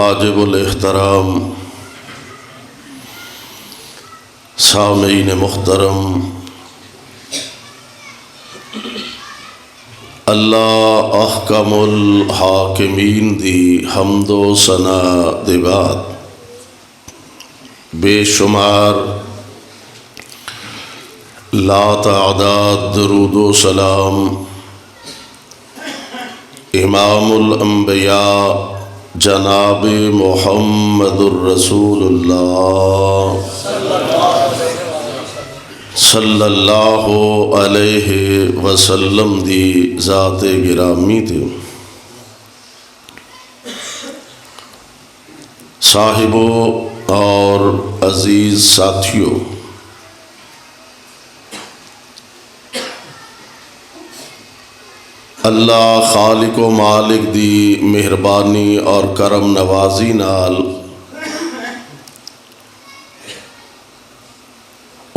واجب الاحترام سامعین محترم، اللہ احکم الحاکمین دی حمد و ثنا دے بعد بے شمار لا تعداد درود و سلام امام الانبیاء جناب محمد الرسول اللہ صلی اللہ علیہ وسلم دی ذات گرامی تے صاحبوں اور عزیز ساتھیوں، اللہ خالق و مالک دی مہربانی اور کرم نوازی نال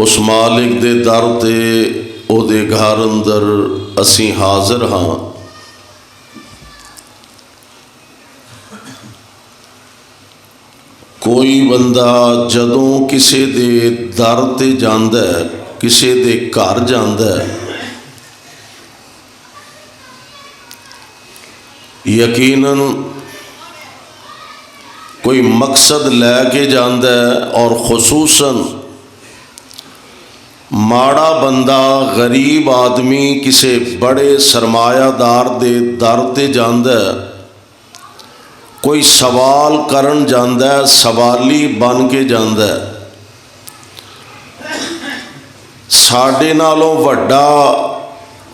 اس مالک دے در تے او دے گھر اندر اسی حاضر ہاں۔ کوئی بندہ جدوں کسے دے در تے جاندا ہے، کسے دے گھر جاندا ہے، یقیناً کوئی مقصد لے کے جاندا ہے، اور خصوصاً ماڑا بندہ غریب آدمی کسے بڑے سرمایہ دار دے در تے جاندا ہے، کوئی سوال کرن جاندا ہے، سوالی بن کے جاندا ہے۔ ساڈے نالوں وڈا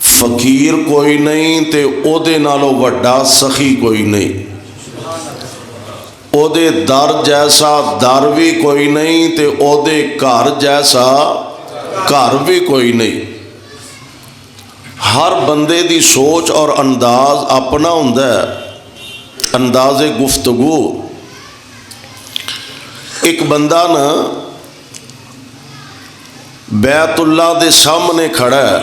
فقیر کوئی نہیں تے او دے نالوں وڈا سخی کوئی نہیں، او دے در جیسا در بھی کوئی نہیں تے او دے گھر جیسا گھر بھی کوئی نہیں۔ ہر بندے دی سوچ اور انداز اپنا ہوندا ہے، انداز گفتگو۔ ایک بندہ نا بیت اللہ دے سامنے کھڑا ہے،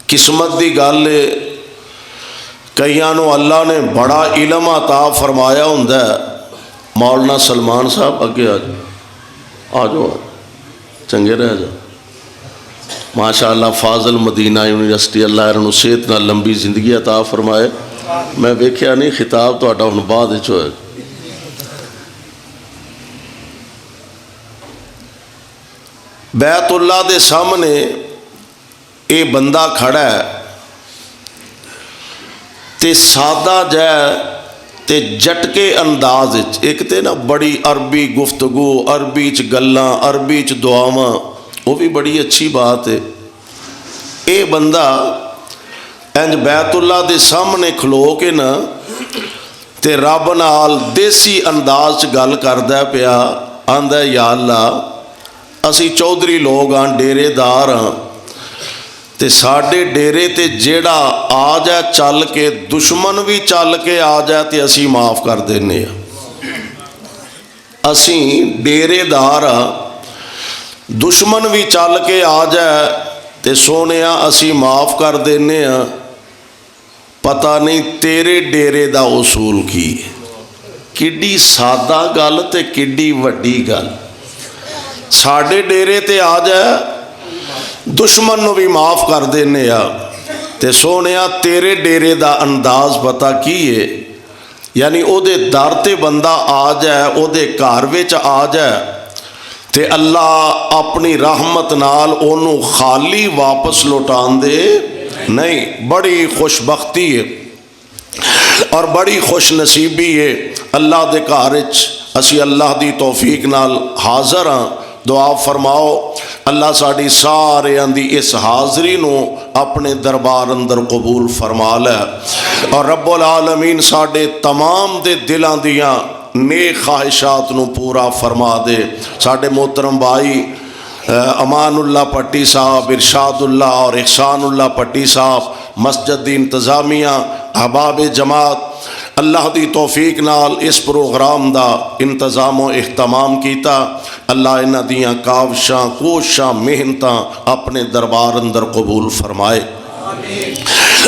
قسمت دی گل ہے، کئیاں نو اللہ نے بڑا علم عطا فرمایا ہوندا ہے۔ مولانا سلمان صاحب اگے آ جاؤ، چنگے رہ جاؤ۔ ماشاءاللہ فاضل مدینہ یونیورسٹی، اللہ انہوں صحت نال لمبی زندگی عطا فرمائے۔ میں ویکھیا نہیں، خطاب تہاڈا ہن بعد وچ ہوئے۔ بیت اللہ دے سامنے اے بندہ کھڑا ہے تے سادہ جائے تے جٹکے انداز وچ، ایک تے نا بڑی عربی گفتگو، عربی چ گلاں، عربی چ دعاواں، وہ بھی بڑی اچھی بات ہے۔ اے بندہ انج بیت اللہ دے سامنے کھلو کے نا تے رب نال دیسی انداز چ گل کردا پیا، آندا ہے یا اللہ اسی چودھری لوگ ہاں، ڈیرے دار ہاں، تے ساڈے ڈیرے تے جیڑا آ جائے چل کے، دشمن بھی چل کے آ جائے تے اسی معاف کر دینے ہاں۔ اسی ڈیرے دار ہاں، دشمن بھی چل کے آ جائے تے سونے اسی معاف کر دینے ہاں۔ پتہ نہیں تیرے ڈیرے دا اصول کی ہے۔ کڈی سادہ گل تے کڈی وڈی گل۔ ساڈے ڈیرے تے آ جائے، دشمن نو بھی معاف کر دینے ہاں، تے سونے تیرے ڈیرے دا انداز پتہ کی ہے، یعنی او دے در تے بندہ آ جائے، او دے گھر وچ آ جائے تے اللہ اپنی رحمت نال اونوں خالی واپس لوٹان دے نہیں۔ بڑی خوش بختی ہے اور بڑی خوش نصیبی ہے۔ اللہ دے گھر وچ اسی اللہ دی توفیق نال حاضر ہاں۔ دعا فرماؤ اللہ ساڑی سارے اندی اس حاضری نو اپنے دربار اندر قبول فرما لے، اور رب العالمین ساڑے تمام دے دلاں دیاں نیک خواہشات نو پورا فرما دے۔ ساڑے محترم بھائی امان اللہ پٹی صاحب، ارشاد اللہ اور احسان اللہ پٹی صاحب، مسجد دی انتظامیہ، احباب جماعت، اللہ دی توفیق نال اس پروگرام دا انتظام و اہتمام کیتا۔ اللہ انہاں دیاں کاوشاں، کوششاں، محنتاں اپنے دربار اندر قبول فرمائے۔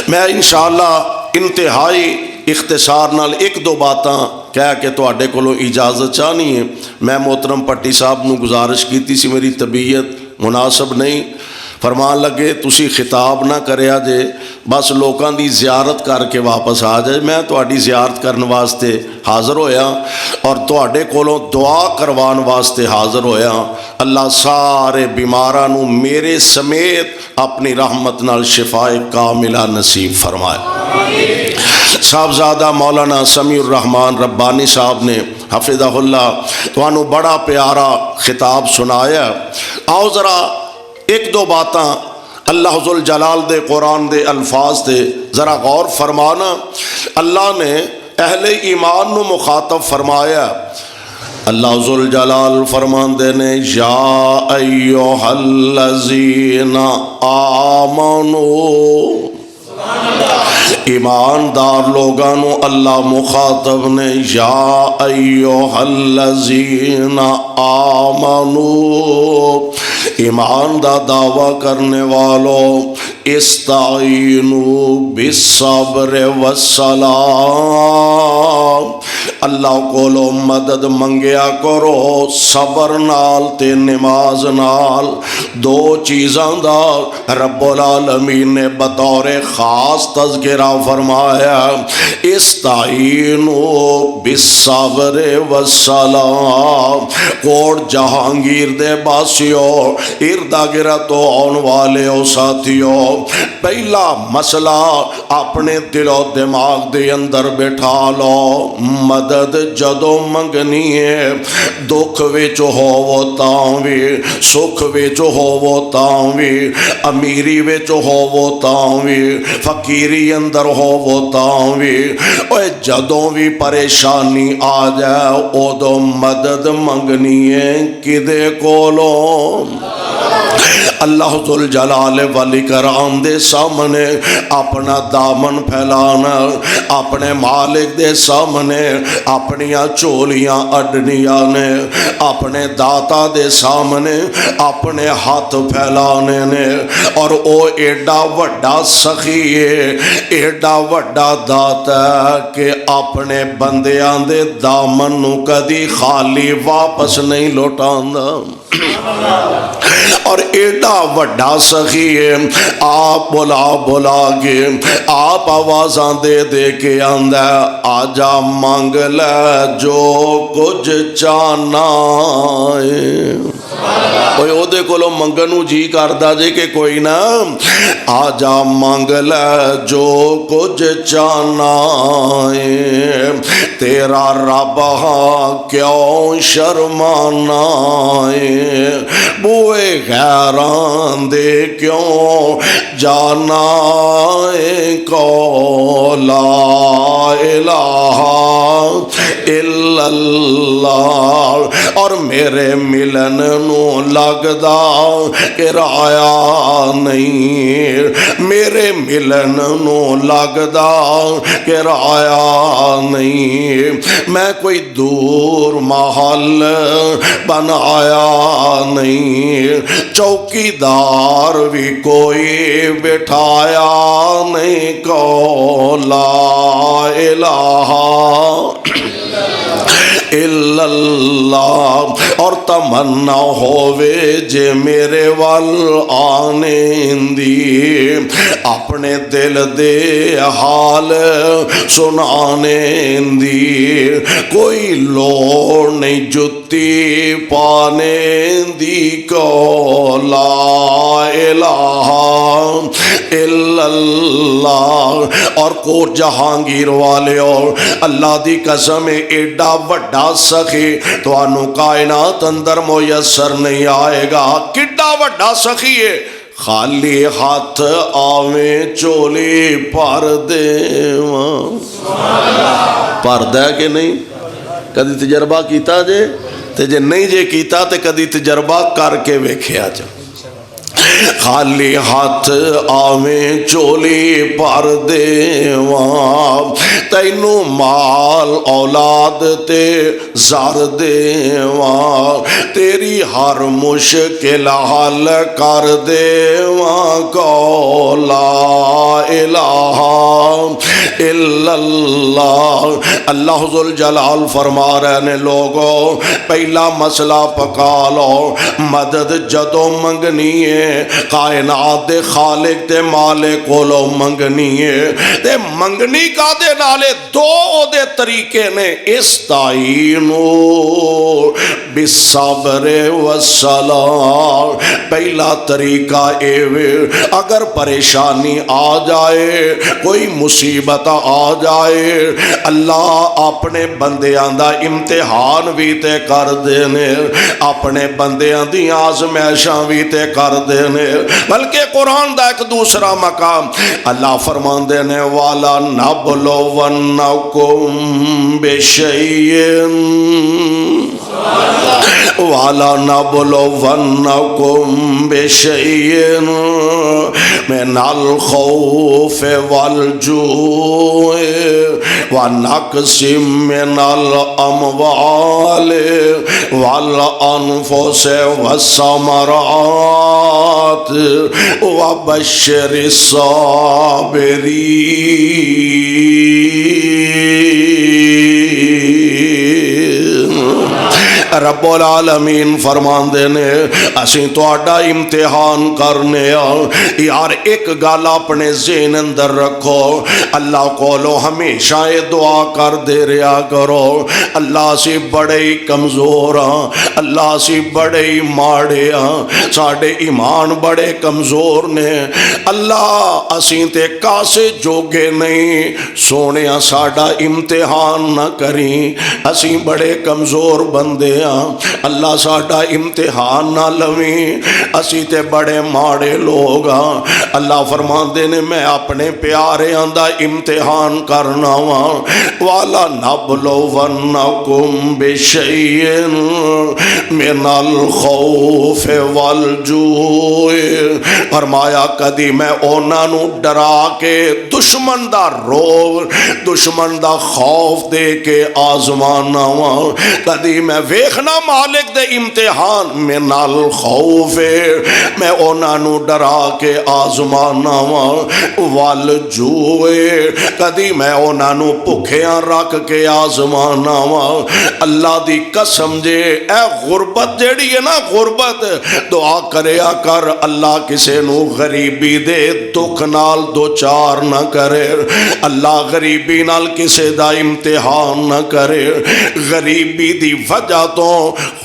میں انشاءاللہ انتہائی اختصار نال ایک دو باتاں کہہ کے تواڈے کولوں اجازت چاہنی ہے۔ میں محترم پٹی صاحب نو گزارش کیتی سی، میری طبیعت مناسب نہیں، فرمان لگے تسی خطاب نہ کریا جے، بس لوکاں دی زیارت کر کے واپس آ جائے۔ میں تواڈی زیارت کرن واسطے حاضر ہویا اور تواڈے کولوں دعا کروان واسطے حاضر ہویا۔ اللہ سارے بیماراں نو میرے سمیت اپنی رحمت نال شفاء کاملہ نصیب فرمائے۔ صاحبزادہ مولانا سمیع الرحمان ربانی صاحب نے حفظہ اللہ تانوں بڑا پیارا خطاب سنایا۔ آؤ ذرا ایک دو باتاں اللہ ذوالجلال دے قرآن دے الفاظ دے ذرا غور فرمانا۔ اللہ نے اہل ایمان نو مخاطب فرمایا۔ اللہ ذوالجلال فرماندے نے یا ایھا الذین آمنو، ایماندار لوگانو اللہ مخاطب نے یا ایھا الذین آمنو، ایمان دا دعویٰ کرنے والوں استعینوا بالصبر والصلاۃ، اللہ کولو مدد منگیا کرو صبر نال تے نماز نال۔ دو چیزاں دا رب العالمین نے بطور خاص تذکرہ فرمایا، استعینوا بالصبر والصلاۃ۔ کوٹ جہانگیر دے باسیو، اردا گرد آن والے او ساتھیو، پہلا مسئلہ اپنے دل و دماغ دے اندر بٹھا لو، مدد جدو منگنی ہے، دکھ وچ ہوو تاں وی، سکھ وچ ہوو تاں وی، امیری وچ ہوو تاں وی، فقیری اندر ہوو تاں وی، اوے جدوں وی پریشانی آ جائے اودوں مدد منگنی ہے کدے کولوں؟ اللہ ذوالجلال والاکرام دے سامنے اپنا دامن پھیلانا، اپنے مالک دے سامنے اپنیاں چولیاں اڈنیاں نے، اپنے داتا دے سامنے اپنے ہاتھ پھیلانے نے، اور او ایڈا وڈا سخی ہے، ایڈا وڈا داتا ہے کہ اپنے بندیاں دے دامن نو کدی خالی واپس نہیں لوٹاندا، اور ایڈا وڈا سخی ہے، آپ بلا بلا کے، آپ آوازاں دے دے کے آندا آجا مانگ لے جو کچھ چاہنا ہے۔ اوے او دے کولو منگنو جی کردا جے کہ کوئی نہ، آجا مانگ لے جو کچھ چاہنا ہے، تیرا رب ہاں کیوں شرمانا ہے، بوئے غیران دے کیوں جانا ہے، کو لا الہ الا اللہ، اور میرے ملن نو لگدا کرایہ نہیں، میرے ملن نو لگدا کرایہ نہیں، میں کوئی دور محل بنایا نہیں، چوکی دار بھی کوئی بٹھایا نہیں، کو لا الہ الا اللہ، اور تمنا ہووے جے میرے وال آنے دی، اپنے دل دے حال سنانے دی، کوئی لوڑ نہیں جتی پانے دی، کو لا الہ الا اللہ، اور کوٹ جہانگیر والے اور اللہ دی قسم ایڈا وڈا سخی توانو کائنات اندر میسر نہیں آئے گا۔ کڈا وڈا سخی ہے، خالی ہاتھ آویں چولی پر دیواں، پر دے کہ نہیں؟ کدی تجربہ کیتا جے تے جے نہیں جے کیتا تے کدی تجربہ کر کے ویکھیا جا۔ خالی ہاتھ آویں چولی پر دیواں تینوں مال اولاد تے زر دیواں تیری ہر مشکل حل کر دیواں کو لا الہ الا اللہ۔ اللہ ذوالجلال فرما رہے نے لوگوں پہلا مسئلہ پکا لو، مدد جدوں منگنی ہے کائنات دے خالق تے مالک کولوں منگنی ہے تے منگنی کا دے نالے دو دے طریقے نے، استعینوا بالصبر والصلاۃ۔ پہلا طریقہ اے اگر پریشانی آ جائے کوئی مصیبت آ جائے اللہ اپنے بندیاں دا امتحان بھی تے کر دینے، اپنے بندیاں دی آزمائشاں بھی تے کر دینے۔ بلکہ قرآن دا ایک دوسرا مقام اللہ فرماندے نے والا نبلونکم بشیء والا نبلونکم بشیء من الخوف والجوع ونقص من الاموال والانفس والثمرات وبشر الصابرین۔ رب العالمین فرمان دینے اسی تواڈا امتحان کرنے یار ایک گل اپنے ذہن اندر رکھو، اللہ کولو ہمیشہ یہ دعا کر دے رہا کرو اللہ سی بڑے ہی کمزور ہاں، اللہ سی بڑے ہی ماڑے ہاں، ساڈے ایمان بڑے کمزور نے اللہ اسی تے کاسے جوگے نہیں، سونیا ساڈا امتحان نہ کریں، اسی بڑے کمزور بندے اللہ ساڈا امتحان نہ لویں، اسی تے بڑے ماڑے لوگ ہاں۔ اللہ فرماندے نے میں اپنے پیاریاں دا امتحان کرنا وا والا نبلونکم بشیء من الخوف والجوع۔ فرمایا کدی میں انہاں نو ڈرا کے دشمن دا روب دشمن دا خوف دے کے آزمانا وا، کدی میں ویکھنا مالک دے امتحان من الخوف میں انہاں نو ڈرا کے آزمانا وا والجوع کدی میں انہاں نو بھکھیاں رکھ کے آزمانا وا۔ اللہ دی قسم جے اے غربت جیڑی ہے نا غربت دعا کریا کر اللہ کسے نو غریبی دے دکھ نال دو چار نہ کرے، اللہ غریبی نال کسے دا امتحان نہ کرے۔ غریبی دی وجہ تو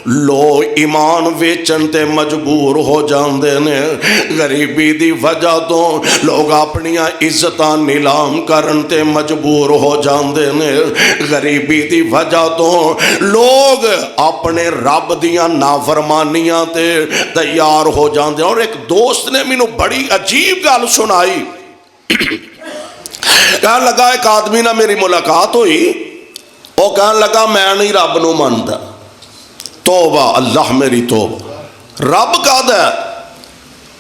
لو ایمان ویچن تے مجبور ہو جاندے نے، غریبی دی وجہ تو لوگ اپنی عزتاں نیلام کرن تے مجبور ہو جاندے نے، غریبی دی وجہ تو لوگ اپنے رب دیاں نافرمانیاں تے تیار ہو جاندے۔ اور ایک دوست نے مینوں بڑی عجیب گل سنائی، کہنے لگا ایک آدمی نہ میری ملاقات ہوئی، وہ کہنے لگا میں نہیں رب نو مانتا، توبہ اللہ میری توبہ، رب کا دا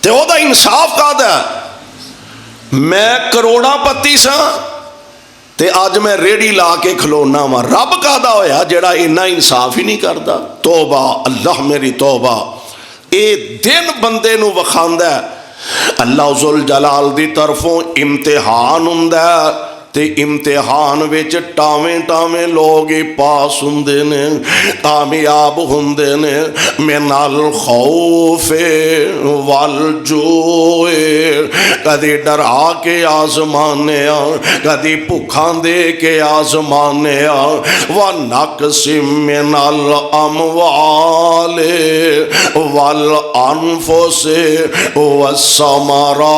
تے او دا انصاف کا دا، میں کروڑا پتی سا تے آج میں ریڑی لا کے کھلونا وا، رب کا دا ہویا جڑا اینا انصاف ہی نہیں کردا۔ توبہ اللہ میری توبہ، اے دن بندے نو وکھاندا ہے اللہ ذوالجلال دی طرفوں امتحان ہوندا ہے تے امتحان وچ ٹاویں ٹاویں لوگ ہی پاس ہوندے نے، کامیاب ہوندے نے۔ من الخوف والجوع کدی ڈرا کے آزمانے کدی بھکھاں دے کے آزمانے ونقص من الاموال والانفس والثمرات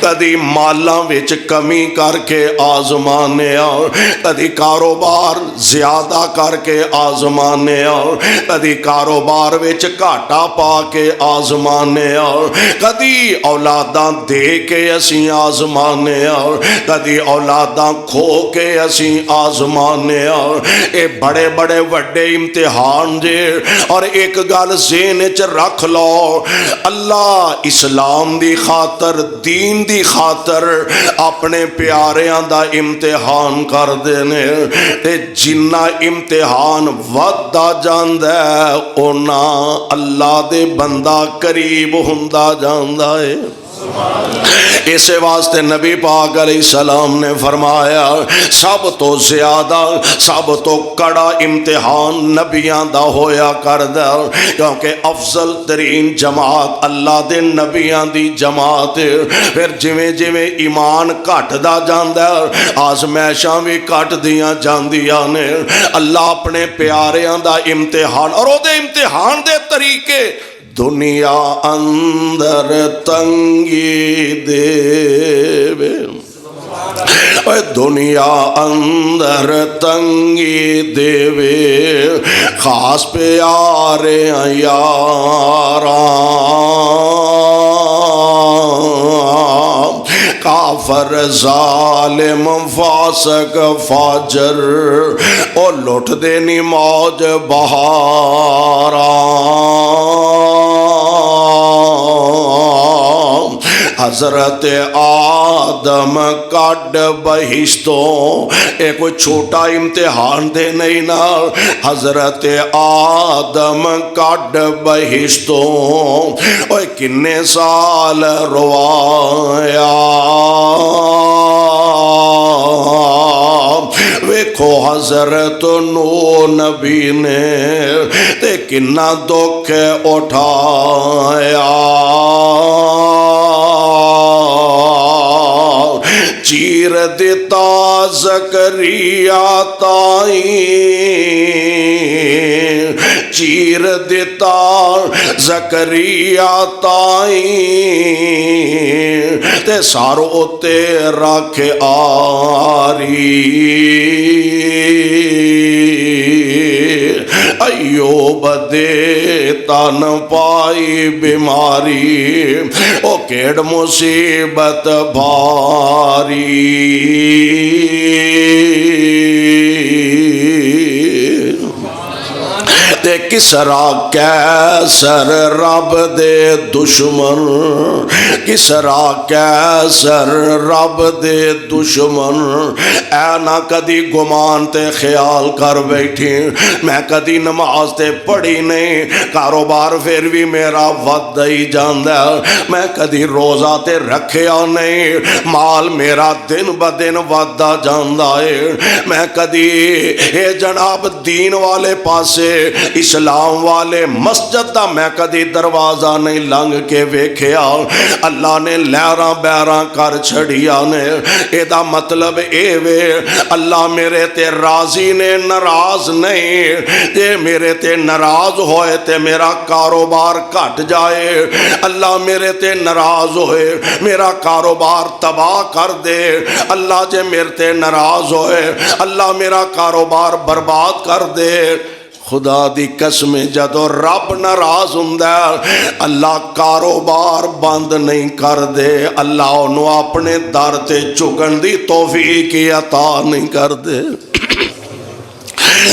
کدی مالاں وچ کمی کر کے آزمانے کدی کاروبار زیادہ کر کے آزمانے کدی کاروبار وچ گھاٹا پا کے آزمانے کدی اولاداں دے کے اسی آزمانے کدی اولاداں کھو کے اسی آزمانے اے بڑے بڑے وڈے امتحان جے اور ایک گل ذہن وچ رکھ لو اللہ اسلام دی خاطر دین دی خاطر اپنے پیاریاں دا امتحان کر دینے تے جنہ امتحان وددا جاندا ہے اونا اللہ دے بندہ قریب ہوندا جاندا ہے اسے واسطے نبی پاک علیہ السلام نے فرمایا سب تو زیادہ سب تو کڑا امتحان نبیاں دا ہویا کردا کیونکہ افضل ترین جماعت اللہ دے نبیاں دی جماعت پھر جویں جویں ایمان گھٹدا جاندا آزمائشاں بھی گھٹ دیاں جاندیاں نے اللہ اپنے پیاریاں دا امتحان اور او دے امتحان دے طریقے دنیا اندر تنگی دے دنیا اندر تنگی دے خاص پیارے یاراں کافر ظالم فاسق فاجر او لٹ دینی موج بہاراں حضرت آدم کڈ بہشتوں اے کوئی چھوٹا امتحان دے نہیں نا حضرت آدم کڈ بہشتوں اوے کنے سال روایا ویکھو حضرت نو نبی نے تے کنا دکھ اٹھایا چیر دیتا زکریا تائیں چیر دیتا زکریا تائیں تے سارو تے رکھ آری ایوب دے تن پائی بیماری او کیڑ مصیبت بھاری تے کسرا کیسر رب دے دشمن کسرا کیسر رب دے دشمن اے نہ کدی گمان تے خیال کر بیٹھی میں کدی نماز تے پڑھی نہیں کاروبار پھر بھی میرا ود ہی جاندا میں کدی روزہ تے رکھیا نہیں مال میرا دن بدن ودا جاندا ہے میں کدی اے جناب دین والے پاسے اسلام والے مسجد دا میں کدی دروازہ نہیں لنگ کے ویکھیا اللہ نے لہراں بیراں کر چھڑیا نے اے دا مطلب اے وے اللہ میرے تے راضی نے ناراض نہیں تے میرے تے ناراض ہوئے تے میرا کاروبار گھٹ جائے اللہ میرے تے ناراض ہوئے میرا کاروبار تباہ کر دے اللہ جے میرے تے ناراض ہوئے اللہ میرا کاروبار برباد کر دے خدا دی قسم جدو رب ناراض ہوندا اللہ کاروبار بند نہیں کر دے اللہ انہوں اپنے در تے چکن دی توفیق عطا نہیں کر دے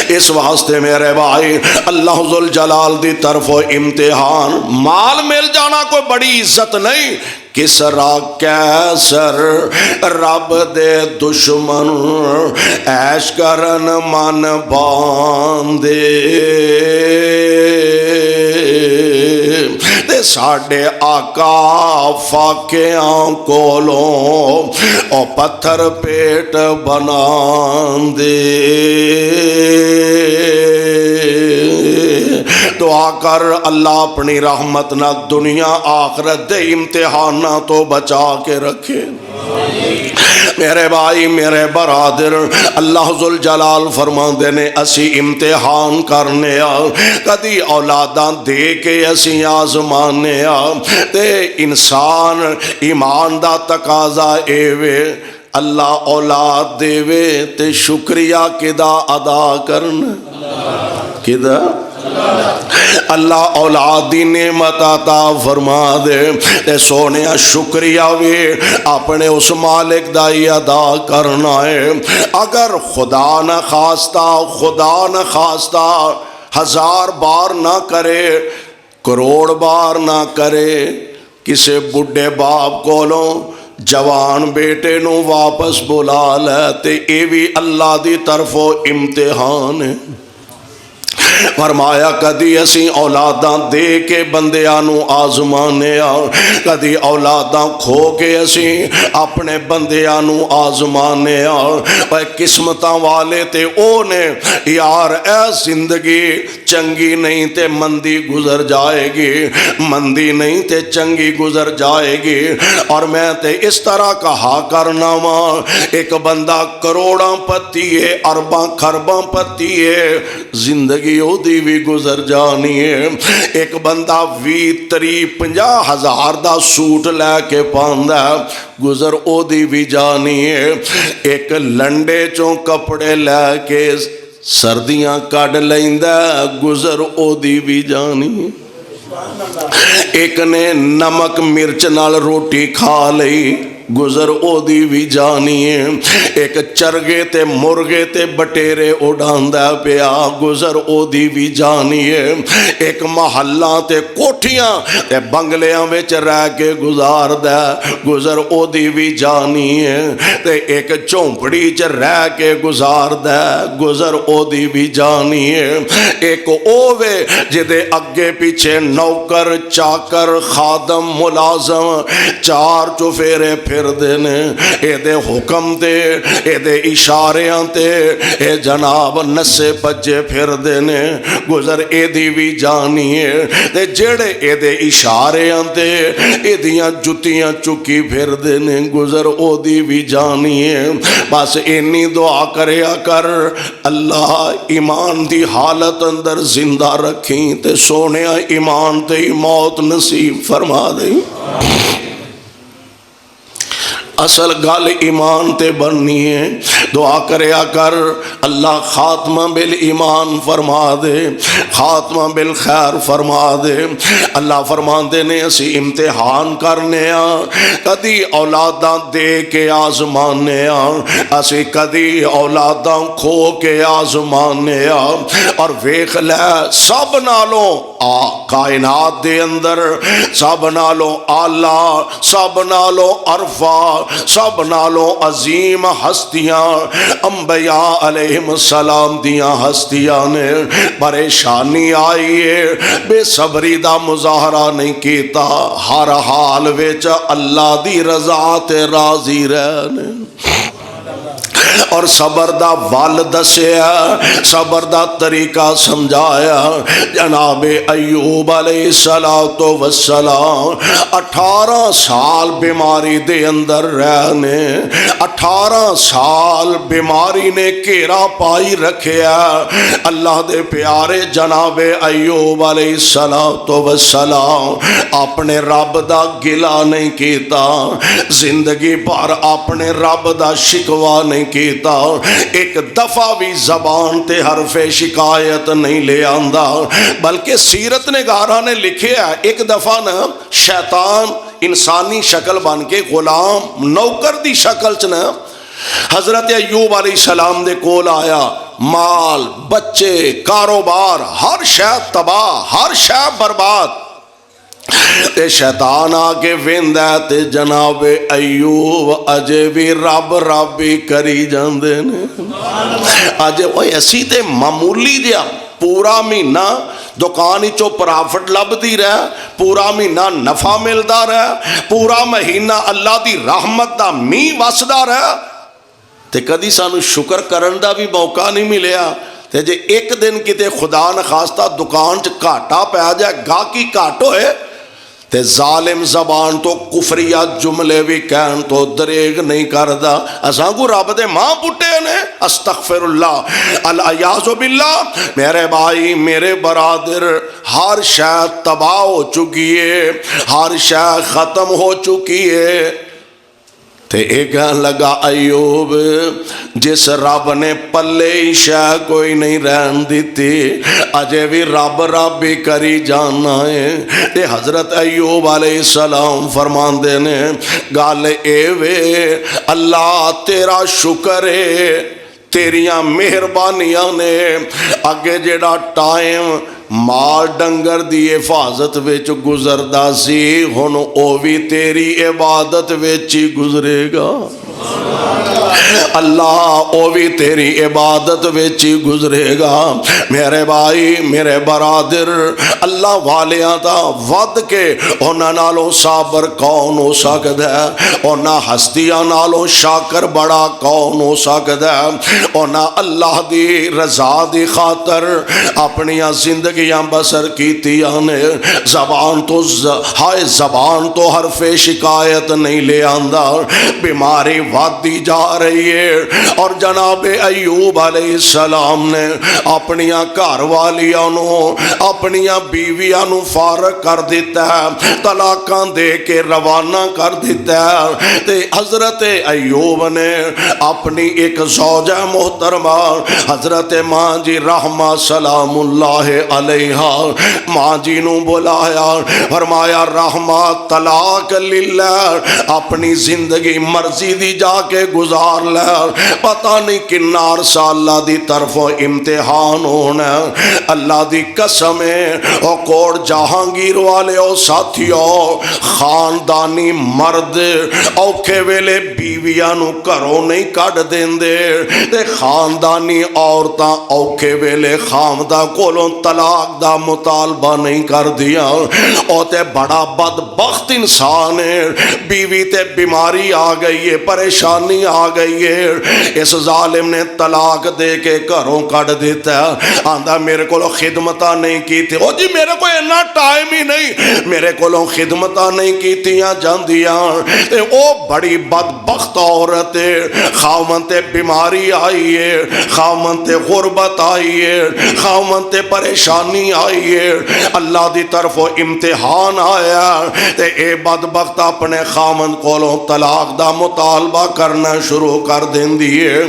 اس واسطے میرے بھائی اللہ ذوالجلال دی طرف امتحان مال مل جانا کوئی بڑی عزت نہیں کسرا کیسر رب دے دشمن عیش کرن من باندے تے ساڑے آقا فاقیاں کولوں او پتھر پیٹ بنان دے دعا کر اللہ اپنی رحمت نہ دنیا آخرت دے امتحانہ تو بچا کے رکھے میرے بھائی میرے برادر، اللہ ذل جلال فرماندے نے اسی امتحان کرنے کدی اولاداں دے کے اسی آزمانے تے انسان ایمان دا تقاضا اے وے اللہ اولاد دے وے تے شکریہ کدا ادا کرنا کدا اللہ اولاد دی نعمت عطا فرما دے تے سونیا شکریہ بھی اپنے اس مالک دا ہی ادا کرنا ہے۔ اگر خدا نہ خواستہ 1000 بار نہ کرے، کروڑ بار نہ کرے، کسے بڈھے باپ کولوں جوان بیٹے نو واپس بلا لے تے اے بھی اللہ دی طرفوں امتحان ہے۔ فرمایا کدی اسی اولاداں دے کے بندیاں نو آزمانے کدی اولاداں کھو کے اسی اپنے بندیاں نو آزمانے اے قسمتاں والے تے او نے یار اے زندگی چنگی نہیں تے مندی گزر جائے گی، مندی نہیں تے چنگی گزر جائے گی۔ اور میں تے اس طرح کہا کرنا وا ایک بندہ کروڑاں پتی ہے، ارباں خرباں پتی ہے، زندگی او دی بھی گزر جانی ہے۔ ایک بندہ 20 30 50 ہزار دا سوٹ لے کے پاندا گزر او دی بھی جانی ہے۔ ایک لنڈے چوں کپڑے لے کے سردیاں کڈ لیندا گزر او دی بھی جانی ہے۔ ایک نے نمک مرچ نال روٹی کھا لئی گزر او دی بھی جانی ہے۔ ایک چرگے تے مرغے تے بٹیرے اڑاندا پیا گزر او دی بھی جانی ہے۔ ایک محلہ تے کوٹھیاں تے بنگلیاں وچ رہ کے گزاردا گزر او دی بھی جانی ہے۔ تے ایک چونپڑی چ رہ کے گزاردا گزر او دی بھی جانی ہے۔ ایک او وے جدے اگے پیچھے نوکر چاکر خادم ملازم چار چفیرے پھر دینے اے دے حکم تے اے دے اشاریاں تے اے جناب نسے پجے پھر دینے گزر اے دی بھی جانی ہے۔ تے جڑے اے دے اشاریاں تے اے دیاں جتیاں چکی پھر دینے گزر او دی بھی جانی ہے۔ بس اینی دعا کریا کر اللہ ایمان دی حالت اندر زندہ رکھیں تے سونیا ایمان تے موت نصیب فرما دیں۔ اصل گل ایمان تے بننی ہے۔ دعا کریا کر اللہ خاتمہ بالایمان فرما دے، خاتمہ بالخیر فرما دے۔ اللہ فرماندے نے اسی امتحان کرنے کدی اولاداں دے کے آزمانے اسی کدی اولاداں کھو کے آزمانے اور ویکھ لے سب نالوں کائنات دے اندر سب نالوں اعلیٰ سب نالوں عرفہ سب نالوں عظیم ہستیاں انبیاء علیہم السلام دیاں ہستیاں نے پریشانی آئی ہے بے صبری دا مظاہرہ نہیں کیتا، ہر حال وچ اللہ دی رضا تے راضی رہنے اور صبر دا ول دسیا، صبر دا طریقہ سمجھایا۔ جناب ایوب علیہ السلام 18 سال بیماری دے اندر رہنے، 18 سال بیماری نے گھیرا پائی رکھیا۔ اللہ دے پیارے جناب ایوب علیہ السلام اپنے رب دا گلہ نہیں کیتا، زندگی بھر اپنے رب دا شکوا نہیں کیتا، ایک دفعہ بھی زبان تے حرف شکایت نہیں لے آندا، بلکہ سیرت نگاراں نے لکھیا ایک دفعہ نا شیطان انسانی شکل بن کے غلام نوکر دی شکل چ نا حضرت ایوب علیہ السلام دے کول آیا، مال بچے کاروبار ہر شے تباہ ہر شے برباد تے شیطان آگے ویندا تے جناب ایوب اجے بھی رب ہی کری جاندے نے۔ اجے اوے اسی تے معمولی جیا پورا مہینہ دکان چو پرافٹ لبدی رہ، پورا مہینہ نفع ملدا رہ، پورا مہینہ اللہ دی رحمت دا میہ وسدا رہ، تے کدی سانو شکر کرن دا بھی موقع نہیں ملیا۔ تے جے ایک دن کتے خدا نخواستہ دکان چ گھاٹا پہ جائے گاہکی گھٹ ہوئے تے ظالم زبان تو کفریہ جملے بھی کہن تو دریغ نہیں کردا. اساں کو رب دے ماں پٹے نے استغفر اللہ الیاذ باللہ. میرے بھائی میرے برادر ہر شے تباہ ہو چکی ہے, ہر شے ختم ہو چکی ہے. تے ایک لگا ایوب جس رب نے پلے شے کوئی نہیں رہن دیتی اجے بھی رب رب بھی کری جانا ہے. تے حضرت ایوب علیہ السلام فرماندے نے گل اے وے اللہ تیرا شکر ہے تیریاں مہربانیاں نے اگے جڑا ٹائم مال ڈنگر دی حفاظت وچ گزردا سی ہن او بھی تیری عبادت وچ ہی گزرے گا. اللہ او بھی تیری عبادت وچ ہی گزرے گا. میرے بھائی میرے برادر اللہ والیاں دا ود کے انہاں نالوں صابر کون ہو سکدا ہے, انہاں ہستیاں نالوں شاکر بڑا کون ہو سکدا ہے. انہاں اللہ دی رضا دی خاطر اپنیاں زندگیاں بسر کیتیاں نے. زبان تو ہائے زبان تو حرف شکایت نہیں لے آندا, بیماری وادی جا رہی ہے. اور جناب ایوب علیہ السلام نے اپنیاں گھر والیاں نو اپنیاں بیویاں نو فارغ کر دیتا ہے, طلاقاں دے کے روانہ کر دیتا ہے. تے حضرت ایوب نے اپنی ایک زوجہ محترمہ حضرت ماں جی رحمہ سلام اللہ علیہا ماں جی نو بلایا, فرمایا رحمہ طلاق للہ اپنی زندگی مرضی دی جا کے گزار لے, پتہ نہیں کنا عرصہ اللہ دی طرفوں امتحان ہونا. اللہ دی قسم ہے او کوڑ جہانگیر والے او ساتھیو خاندانی مرد اوکھے ویلے بیویاں نو گھروں نہیں کڈ دیندے تے خاندانی عورتاں اوکھے ویلے خامدہ کولوں طلاق دا مطالبہ نہیں کر دیا. او تے بڑا بدبخت انسان ہے, بیوی تے بیماری آ گئی ہے, پریشانی آ گئی ہے, اس ظالم نے طلاق دے کے گھروں کڈ دیتا ہے. آندا میرے کو خدمتاں نہیں کی تھی, او جی میرے کو اتنا ٹائم ہی نہیں, میرے کو خدمتاں نہیں کیتیاں جاندیاں. تے او بڑی بدبخت عورت ہے, خاوند تے بیماری آئی ہے, خاوند تے غربت آئی ہے, خاوند تے پریشانی آئی ہے, اللہ دی طرف امتحان آیا. تے اے بدبخت اپنے خاوند کولوں طلاق دا مطالبہ کرنا شروع کر دیندی ہے.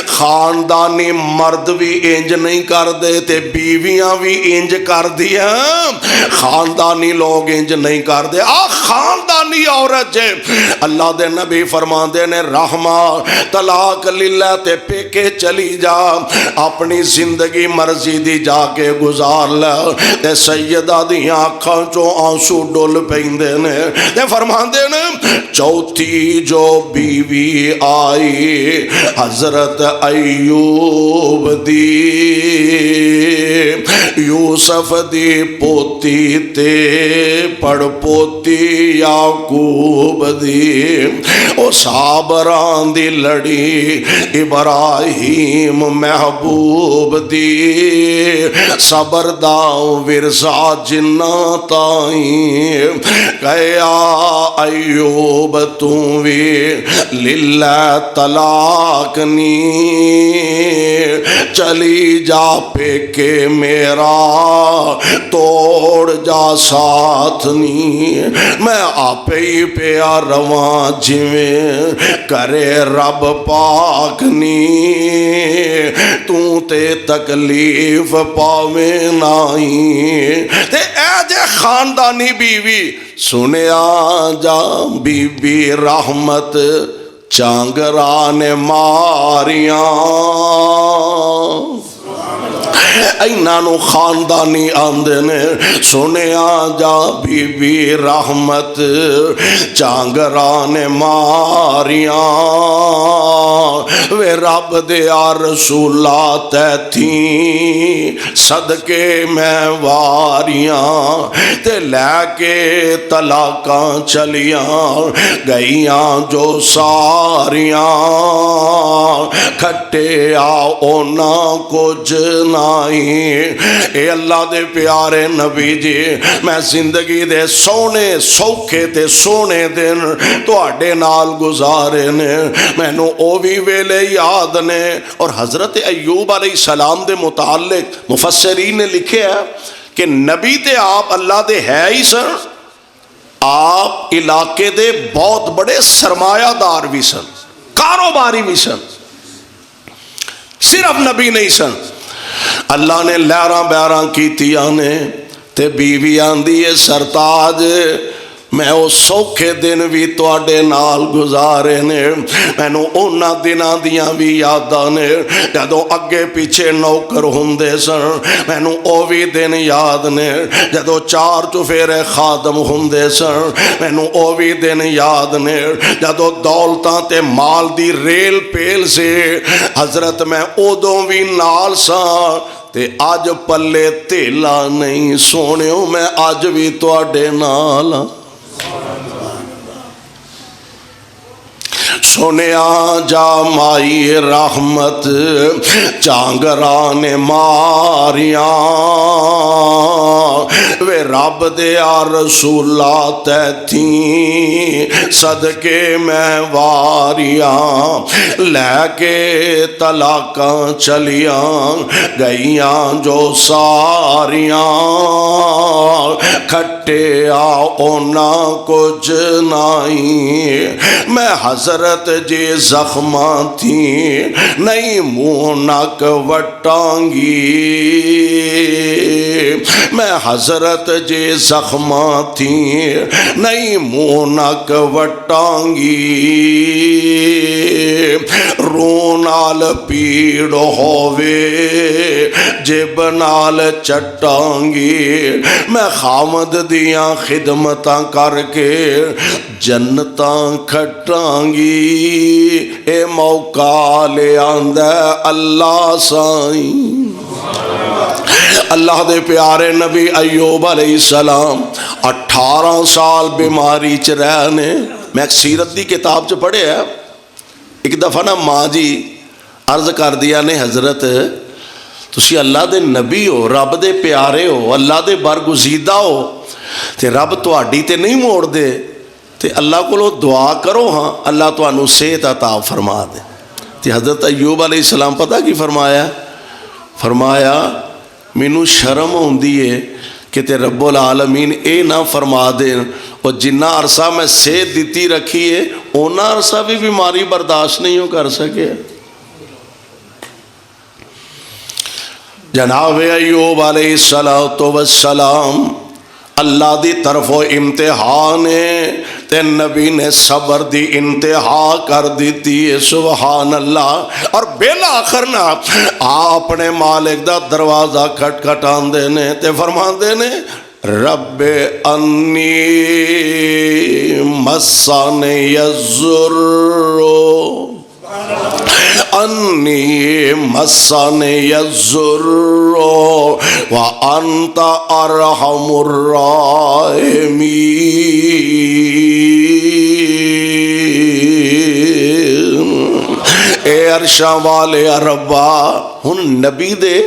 خاندانی مرد بھی انج نہیں کر دے تے بیویاں بھی انج کر دیا, خاندانی لوگ انج نہیں کر دے. خاندانی عورت جے اللہ دے نبی فرماندے نے رحمہ طلاق للہ تے پیکے چلی جا, اپنی زندگی مرضی دی جا کے گزار لے. تے سیدہ دیاں آنکھاں چوں آنسو ڈول پیندے نے تے فرماندے نے چوتھی جو بیوی آئی حضرت ایوب دی یوسف دی پوتی تے پڑ پوتی یعقوب دی, او صابران دی لڑی ابراہیم محبوب دی, صبر دا ورثہ جنہ تائیں گیا ایوب تو بھی للہ طلاق نی چلی جا پیکے میرا توڑ جا ساتھ نی, میں آپ ہی پیا رواں جویں کرے رب پاک نی, تو تے تکلیف پاویں نائی. تے اے جے خاندانی بیوی سنیا جا بی بی رحمت چانگرا نے ماریاں, اینا نو خاندانی آندے نے سنیا جا بی بی رحمت چانگرا نے ماریاں, وے رب دے یا رسولہ تے تھی صدقے میں واریاں تے لے کے طلاقاں چلیاں گئیاں جو ساریاں کھٹے اونا کچھ نہیں۔ اے اللہ دے پیارے نبی جی، میں زندگی دے سونے سوکھے تے سونے دن تواڈے نال گزارے نے، مینوں او بھی ویلے یاد نے۔ اور حضرت ایوب علیہ السلام دے متعلق مفسرین نے لکھے ہے کہ نبی تے آپ اللہ دے ہے ہی سن، آپ علاقے دے بہت بڑے سرمایہ دار بھی سن، کاروباری بھی سن، صرف نبی نہیں سن۔ اللہ نے لہراں بیراں کیتیاں نے تے بیوی آندی ہے سرتاج میں او سوکھے دن بھی تواڈے نال گزارے نے، مینوں اونا دناں دیاں بھی یاداں نے جدوں اگے پیچھے نوکر ہوندے سن، مینوں او بھی دن یاد نے جدوں چار چفیرے خادم ہوندے سن، مینوں او بھی دن یاد نے جدوں دولتاں تے مال دی ریل پیل سے حضرت میں اودوں بھی نال ساں تے آج پلے تیلا نہیں سونیو میں آج بھی تواڈے نال ہاں۔ سنیا جا مائی رحمت چانگران ماریاں وے رب دیا رسولہ تیتھیں صدقے میں واریاں لے کے طلاقاں چلیاں گئیاں جو ساریاں کھٹے اونا کچھ نہیں۔ میں حضرت جی زخماں تھیں نہیں منہ نک وٹانگی، میں حضرت جی زخماں تھیں نہیں منہ نک وٹانگی، رونال پیڑ ہووے جب نال چٹانگی، میں خامد دیاں خدمتاں کر کے جنتاں کھٹانگی، اے موقع لے آندہ اللہ سائیں۔ اللہ دے پیارے نبی ایوب علیہ السلام 18 سال بیماری چ رہنے۔ میں ایک سیرت دی کتاب چ پڑھے ہے، ایک دفعہ نا ماں جی عرض کر دیا نے حضرت تسی اللہ دے نبی ہو، رب دے پیارے ہو، اللہ دے برگزیدہ ہو تے رب تواڈی تے نہیں موڑ دے تے اللہ کو دعا کرو ہاں اللہ تانوں صحت عطا فرما دے۔ تے حضرت ایوب علیہ السلام پتہ کی فرمایا مینوں شرم ہوندی ہے کہ تے رب العالمین اے نہ فرما دے اور جنہ عرصہ میں صحت دیتی رکھی ہے اونا عرصہ بھی بیماری برداشت نہیں ہو کر سکے۔ جناب ایوب علیہ السلام اللہ دی طرف امتحان ہے تے نبی نے صبر دی انتہا کر دیتی ہے، سبحان اللہ۔ اور بالآخر نا آپ نے مالک دا دروازہ کھٹکھٹان دینے تے فرمان دینے رب انی مسانی الضر انی مسانی الضر وانت ارحم الراحمین۔ اے عرشاں والے ربا، ہن نبی دے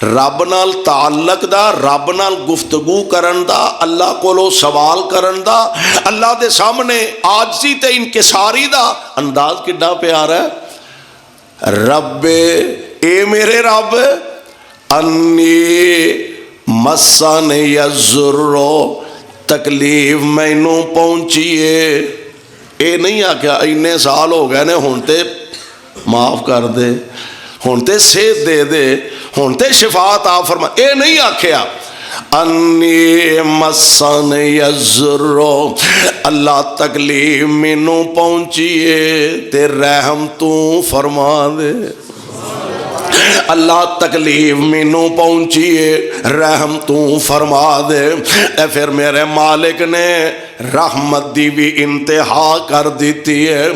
رب نال تعلق دا، رب نال گفتگو کرن دا، اللہ کولو سوال کرن دا، اللہ دے سامنے عاجزی تے انکساری دا انداز کڈا پیارا ہے۔ رب اے میرے رب انی مسانی الضر، تکلیف مینوں پہنچیے، اے نہیں آکھیا اینے سال ہو گئے نے ہن تے معاف کر دے، ہن تے صحت دے دے، ہن تے شفا عطا فرما، اے نہیں آکھیا انی مسانی الضر، اللہ تکلیف مینوں پہنچیے تے رحم تو فرما دے۔ اللہ تکلیف مینوں پہنچی ہے رحم تو فرما دے۔ اے پھر میرے مالک نے رحمت دی بھی انتہا کر دیتی ہے،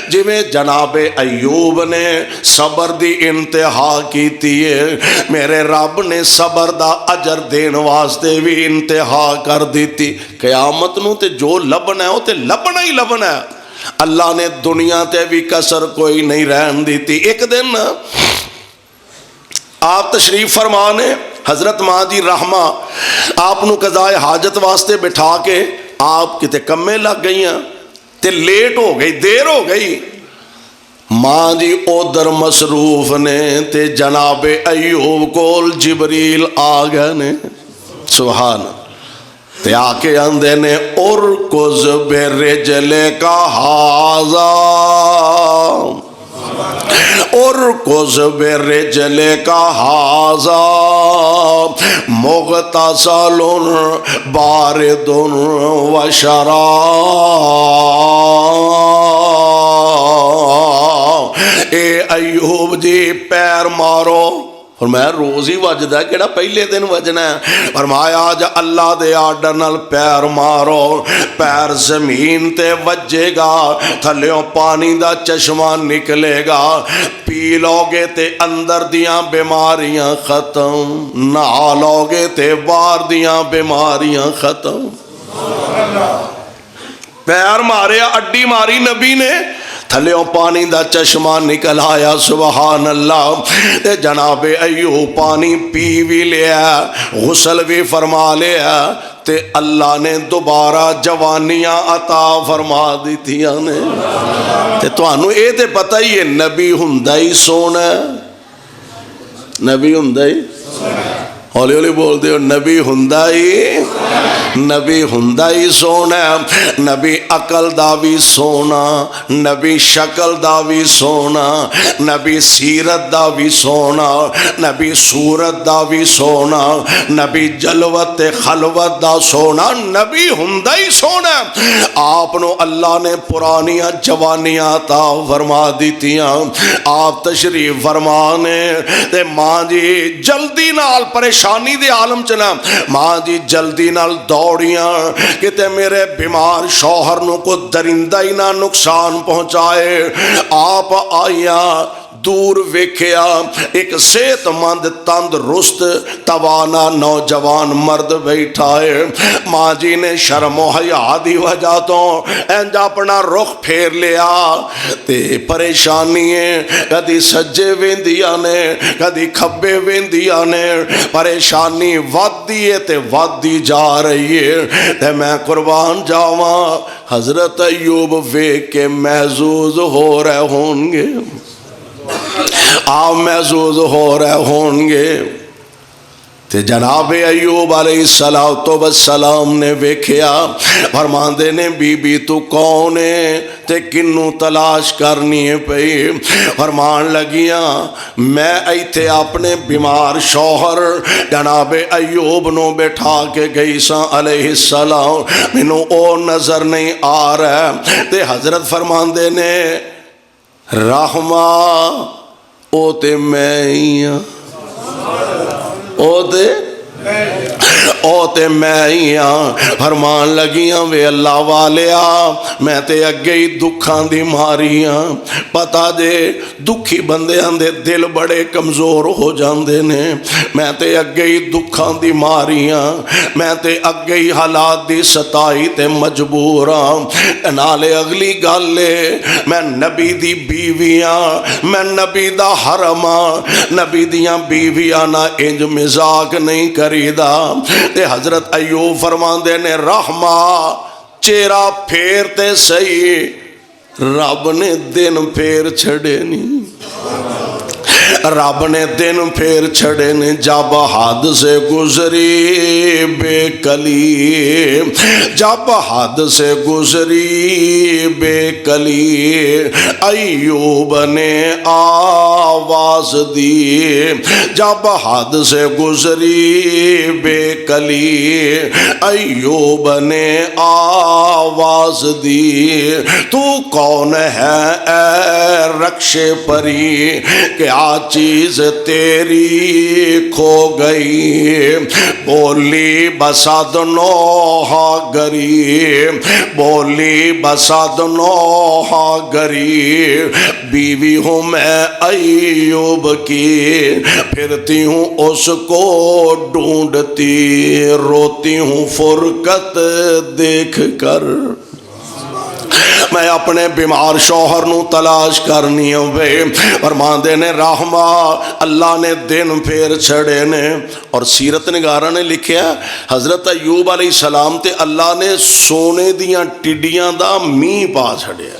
جویں جناب ایوب نے صبر دی انتہا کیتی ہے، میرے رب نے صبر دا اجر دین واسطے بھی انتہا کر دیتی۔ قیامت نو تے جو لبنا ہے وہ تے لبنا ہی لبنا ہے، اللہ نے دنیا تے بھی کسر کوئی نہیں رہن دیتی۔ ایک دن آپ تشریف فرمانے، حضرت ماں جی رحمہ آپ نو قضائے حاجت واسطے بٹھا کے آپ کتے کمے لگ گئی ہیں تے لیٹ ہو گئی، دیر ہو گئی۔ ماں جی ادھر مصروف نے تے جناب ایوب کول جبریل آ گئے نے، سبحان تے آ کے آندے نے ارکض برجلک ھذا، ارکض برجلک ھذا مغتسل بارد وشراب۔ اے ایوب جی پیر مارو، فرمایا روز ہی وجدا ہے، کیڑا پہلے دن وجنا ہے؟ فرمایا آج اللہ دے آرڈر نال پیر مارو، پیر زمین تے وجے گا، تھلیوں پانی دا چشمہ نکلے گا، پی لو گے تے اندر دیاں بیماریاں ختم، نہا لو گے تے باہر دیاں بیماریاں ختم۔ پیر ماریا، اڈی ماری نبی نے، تھلیوں پانی دا چشمہ نکل آیا، سبحان اللہ۔ تے جناب ایوب پانی پی بھی لیا، غسل بھی فرما لیا، تے اللہ نے دوبارہ جوانیاں عطا فرما دیتیاں نے۔ تے توانو اے تے پتہ ہی ہے نبی ہوندا ہی سونا ہے، نبی ہوندا ہی، ہولی ہولی بول دیو، نبی ہوندا ہی، نبی ہوندا ہی سونا، نبی عقل دا بھی سونا، نبی شکل دا بھی سونا، نبی سیرت دا بھی سونا، نبی صورت دا بھی سونا، نبی جلوت خلوت دا سونا، نبی ہوندا ہی سونا۔ آپ نو اللہ نے پرانیاں جوانیاں عطا فرما دیتیاں، آپ تشریف فرمانے تے ماں جی جلدی نال پریشانی دے عالم چنا، ماں جی جلدی نال دوڑیاں کہ تے میرے بیمار شوہر نو کو درندہ ہی نہ نقصان پہنچائے۔ آپ آئیاں دور ویکھیا ایک صحت مند تندرست توانا نوجوان مرد بیٹھا ہے، ماں جی نے شرم و حیا دی وجہ تو انج اپنا رخ پھیر لیا تے پریشانی ہے، کدی سجے ویندیاں نے کدی کھبے ویندیاں نے، پریشانی ودی ہے تے ودی جا رہی ہے۔ تے میں قربان جاواں حضرت ایوب ویکھ کے محظوظ ہو رہے ہوں گے، آپ محظوظ ہو رہے ہوں گے۔ تے جناب ایوب علیہ السلام نے ویکھیا، فرماندے نے بی بی تو کون ہے تے کنوں تلاش کرنی ہے پئی؟ فرمان لگیاں میں ایتھے اپنے بیمار شوہر جناب ایوب نو بٹھا کے گئی ساں علیہ السلام، مینوں او نظر نہیں آ رہا۔ تے حضرت فرماندے نے رحمہ او تے میں ہی ہاں، او تے میں ہی ہاں۔ فرمان لگیاں وے اللہ والیا میں تے اگے ہی دکھاں دی ماری ہاں، پتا جے دکھی بندیاں دے دل بڑے کمزور ہو جاندے نے، میں تے اگے ہی دکھاں دی ماری ہاں، میں تے اگے ہی حالات دی ستائی تے مجبور ہاں۔ نالے اگلی گالے میں نبی دی بیویاں، میں نبی دا حرم ہاں، نبی دیاں بیویاں نہ انج مزاق نہیں کریدا۔ تے حضرت ایوب فرماندے نے رحمہ چہرہ پھیرتے صحیح، رب نے دن پھیر چھڑے نہیں، رب نے دن پھیر چھڑے نے، جب حد سے گزری بے کلی، جب حد سے گزری بے کلی ایوب نے آواز دی، جب حد سے گزری بے کلی ایوب نے آواز دی، تو کون ہے اے رکش پری کہ چیز تیری کھو گئی، بولی بسد نوحہ گری، بولی بسد نوحہ گری، بیوی ہوں میں ایوب کی، پھرتی ہوں اس کو ڈھونڈتی، روتی ہوں فرقت دیکھ کر۔ میں اپنے بیمار شوہر نو تلاش کرنی ہوئے، فرماندے نے رحمہ اللہ نے دن پھیر چھڑے نے۔ اور سیرت نگارہ نے لکھیا حضرت ایوب علیہ السلام تے اللہ نے سونے دیاں ٹڈیاں دا می پا چھڑیا۔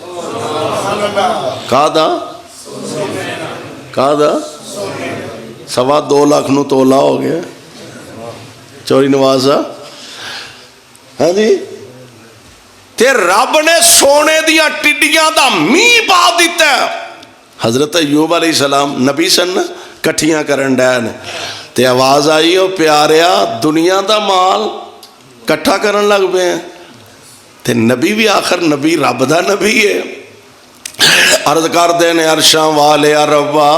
کہا دا 2.25 لاکھ نو تولا ہو گیا چوری نوازا، ہاں جی، تے رب نے سونے دیاں ٹڈیاں دا می پا دیتا ہے۔ حضرت ایوب علیہ السلام نبی سن کٹھیاں کرن ڈین تے آواز آئی او پیاریا دنیا دا مال کٹھا کرن لگ پے ہیں، تے نبی بھی آخر نبی رب دا نبی ہے۔ عرض کر دینے عرشاں والے ربا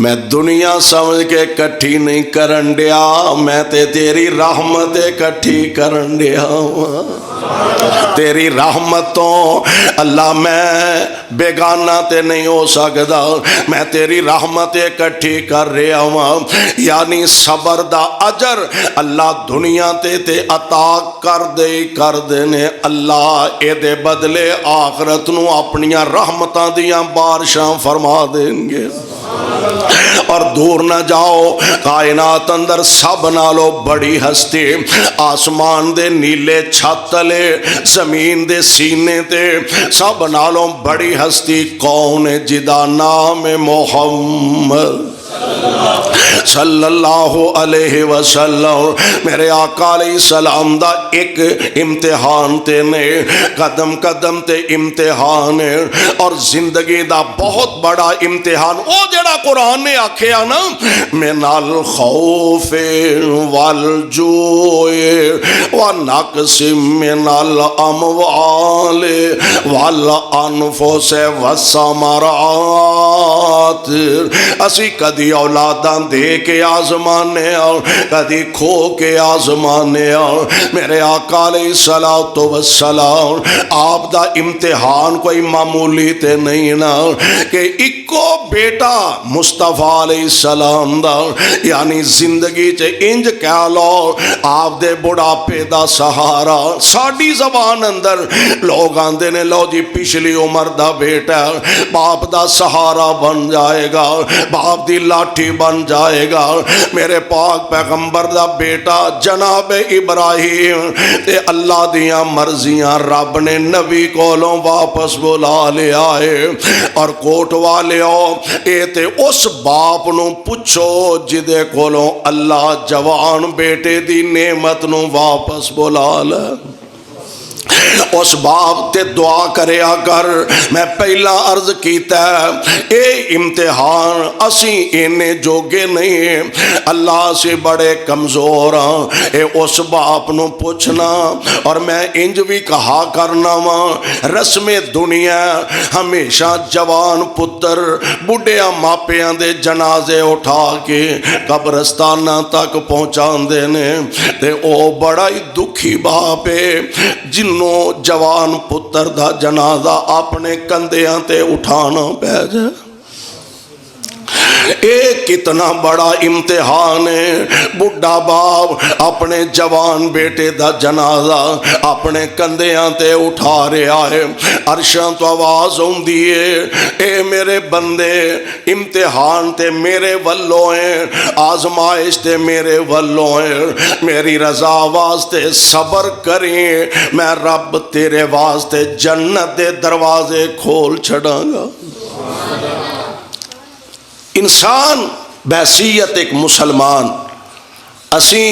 میں دنیا سمجھ کے کٹھی نہیں کرن دیا، میں تے تیری رحمت کٹھی کرن دیا، تیری رحمتوں اللہ میں بیگانہ تے نہیں ہو سکتا، میں تیری رحمت کٹھی کر رہا ہوں، یعنی صبر دا اجر اللہ دنیا تے عطا کر دینے، اللہ اے دے بدلے آخرت نو اپنیاں رحمتاں دیاں بارشاں فرما دیں گے۔ اور دور نہ جاؤ، کائنات اندر سب نالو بڑی ہستی، آسمان دے نیلے چھت تلے، زمین دے سینے تے، سب نالو بڑی ہستی کون جدا نام محمد صلی اللہ علیہ وسلم۔ میرے آقا علیہ السلام دا ایک امتحان تے نے، قدم قدم تے امتحان ہے، اور زندگی دا بہت بڑا امتحان او جڑا قرآن نے آکھیا نا من الخوف والجوع ونقص من الاموال والانفس والثمرات، اسی کدی اولاداں دے کے آزمانے اور کدی کھو کے آزمانے اور میرے آقا علیہ السلام آپ دا امتحان کوئی معمولی تے نہیں نا کہ اکو بیٹا مصطفیٰ علیہ السلام دا، یعنی زندگی چے انج کہہ لو آپ دے بڑھاپے دا سہارا۔ ساڑی زبان اندر لوگ آندے نے لو جی پچھلی عمر دا بیٹا باپ دا سہارا بن جائے گا، باپ دی لاٹھی بن جائے گا۔ میرے پاک پیغمبر دا بیٹا جناب ابراہیم تے اللہ دیاں مرضیاں رب نے نبی کولوں واپس بلا لیا ہے، اور کوٹ والیو اے تے اس باپ نو پچھو جدے کولوں اللہ جوان بیٹے دی نعمت نو واپس بلا لے، اس باپ تے دعا کرے اگر میں پہلا عرض کیتا ہے اے امتحان اسی اینے جوگے نہیں، اللہ سے بڑے کمزور ہاں، اے اس باپ نو پوچھنا، اور میں انج بھی کہا کرنا وا رسم دنیا ہمیشہ جوان پتر بڑھیا ماپیاں دے جنازے اٹھا کے قبرستانہ تک پہنچان دینے، تے او بڑا ہی دکھی باپ ہے جنوں جوان پتر دا جنازہ اپنے کندیاں تے اٹھانا پہ جائے۔ ایک کتنا بڑا امتحان ہے، بڑھا باپ اپنے جوان بیٹے دا جنازہ اپنے کندیاں تے اٹھا رہا ہے، عرشاں تو آواز ہوں دیئے اے میرے بندے امتحان تے میرے والوں ہیں، آزمائش تے میرے والوں ہیں، میری رضا واسطے صبر کریں، میں رب تیرے واسطے جنت دے دروازے کھول چھڑاں گا۔ انسان بحیثیت ایک مسلمان اسی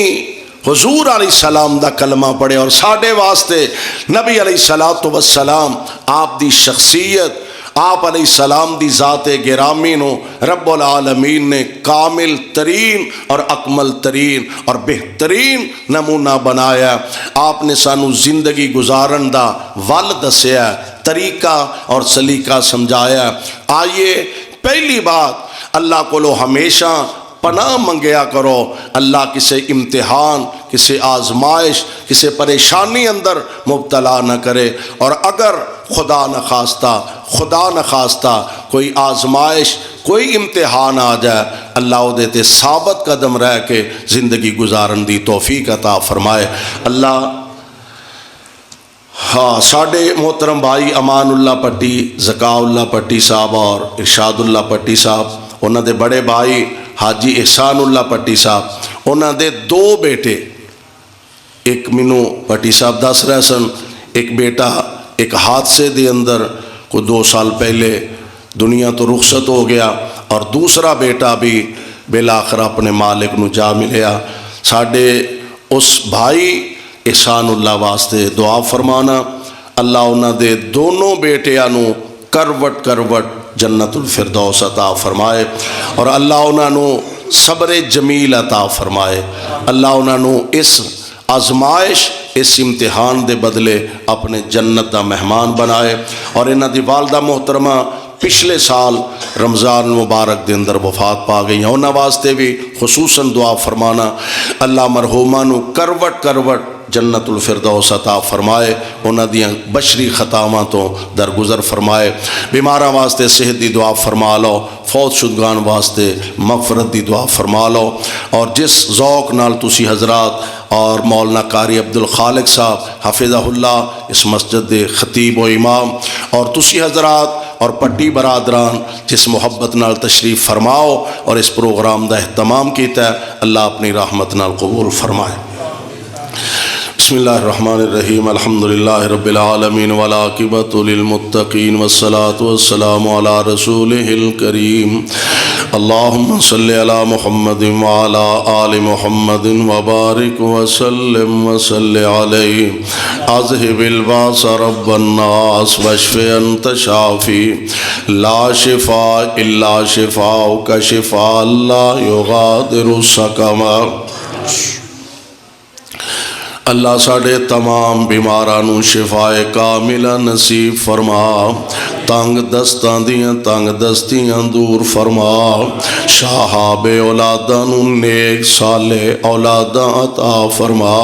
حضور علیہ السلام دا کلمہ پڑھے، اور ساڑھے واسطے نبی علیہ السلام آپ دی شخصیت، آپ علیہ السلام دی ذات گرامی نو رب العالمین نے کامل ترین اور اکمل ترین اور بہترین نمونہ بنایا۔ آپ نے سانو زندگی گزارن دا ول دسیا، طریقہ اور سلیقہ سمجھایا۔ آئیے پہلی بات اللہ کو ہمیشہ پناہ منگیا کرو، اللہ کسی امتحان، کسی آزمائش، کسی پریشانی اندر مبتلا نہ کرے۔ اور اگر خدا نخواستہ کوئی آزمائش، کوئی امتحان آ جائے، اللہ وہ دیتے ثابت قدم رہ کے زندگی گزارن دی توفیق عطا فرمائے۔ اللہ ساڈے محترم بھائی امان اللہ پٹی، ذکاء اللہ پٹی صاحب اور ارشاد اللہ پٹی صاحب، انہوں دے بڑے بھائی حاجی احسان اللہ پٹی صاحب، انہوں دے 2 بیٹے، ایک مینوں پٹی صاحب دس رہے سن، ایک بیٹا ایک حادثے دے اندر کو 2 سال پہلے دنیا تو رخصت ہو گیا، اور دوسرا بیٹا بھی بالآخر اپنے مالک نو جا ملیا۔ ساڈے اس بھائی احسان اللہ واسطے دعا فرمانا، اللہ انہاں دے دونوں بیٹیاں نو کروٹ جنت الفردوس عطا فرمائے، اور اللہ انہاں نو صبر جمیل عطا فرمائے، اللہ انہاں نو اس آزمائش، اس امتحان دے بدلے اپنے جنت دا مہمان بنائے۔ اور انہاں دی والدہ محترمہ پچھلے سال رمضان مبارک دے اندر وفات پا گئی ہیں، انہاں واسطے بھی خصوصاً دعا فرمانا، اللہ مرحومہ نو کروٹ جنت الفردوس عطا فرمائے، انہاں دیاں بشری خطاواں تو درگزر فرمائے، بیماراں واسطے صحت دی دعا فرما لو، فوت شدگان واسطے مغفرت دی دعا فرما لو۔ اور جس ذوق نال تسی حضرات اور مولانا قاری عبدالخالق صاحب حفظہ اللہ اس مسجد دے خطیب و امام، اور تسی حضرات اور پٹی برادران جس محبت نال تشریف فرماؤ اور اس پروگرام دا اہتمام کیتا ہے، اللہ اپنی رحمت نال قبول فرمائے۔ بسم اللہ الرحمن الرحیم، الحمدللہ رب العالمین والعاقبۃ للمتقین والصلاة والسلام علی رسولہ الکریم، اللہم صلی علی محمد وعلی آل محمد وبارک وسلم وصلی علیہ، اذہب الباس رب الناس واشف انت شافی، لا شفاء الا شفاؤک شفاء لا یغادر سقما۔ اللہ ساڑے تمام بیمارانو شفاء کاملہ نصیب فرما، تنگ دستیاں دور فرما، شاہاب اولادانو نیک صالح اولاداں عطا فرما۔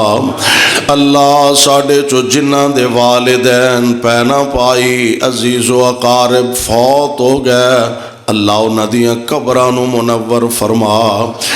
اللہ ساڑے چو جنہ دے والدین پینا پائی عزیز و اقارب فوت ہو گئے، اللہ انہاں دیاں قبرانو منور فرما۔